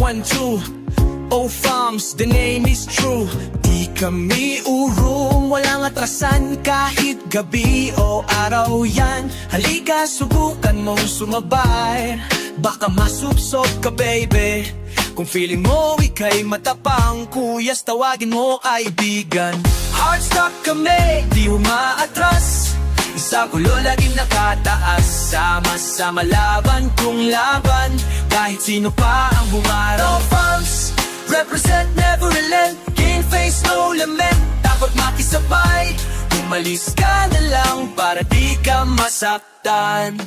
1-2. Oh Fams, the name is true. Di kami urong, walang atrasan kahit gabi o araw yan. Halika, subukan mong sumabay, baka masupsop ka baby. Kung feeling mo ika'y matapang, kuyas tawagin mo kaibigan. Heartstock kami, di umaatras, sa gulo laging nakataas. Sama-sama laban kung laban, kahit sino pa ang humarap. No Fams, represent, never relent, game face, no lament. Dapat makisabay, umalis ka na lang para di ka masaktan.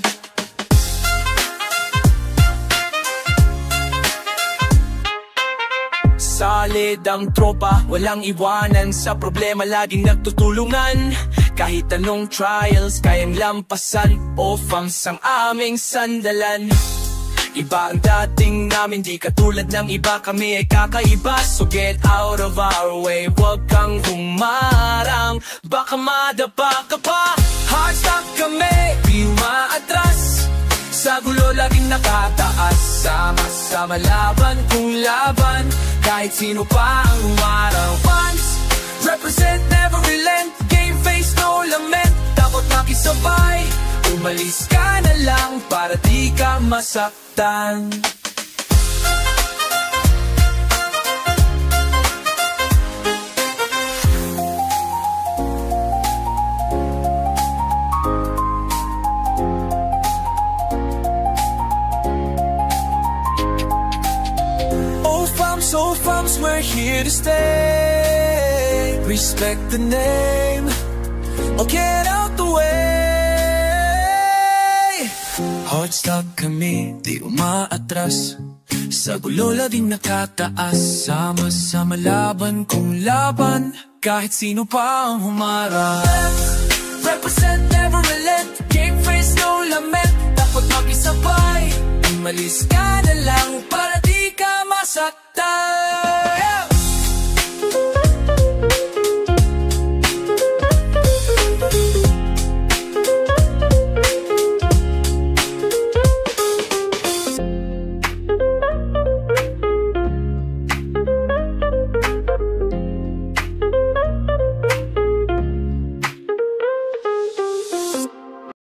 Solid ang tropa, walang iwanan, sa problema laging nagtutulungan. Kahit anong trials, kayang lampasan. O Fams ang aming sandalan. Iba ang dating namin, di katulad ng iba, kami ay kakaiba. So get out of our way, wag kang humarang, baka madapa ka pa. Heartstock kami, di umaatras, sa gulo laging nakataas. Sama-sama laban kung laban, kahit sino pa ang humarang. Once, represent, never relent, game face, no lament. Dapat makisabay, umalis ka na lang para di ka masaktan. So Fams, we're here to stay. Respect the name, or get out the way. Heartstock kami, di umaatras, sa gulo laging nakataas. Sama-sama laban kung laban, kahit sino pa ang humarap. Represent, never relent, game face, no lament. Dapat makisabay, umalis ka na lang para di ka masaktan.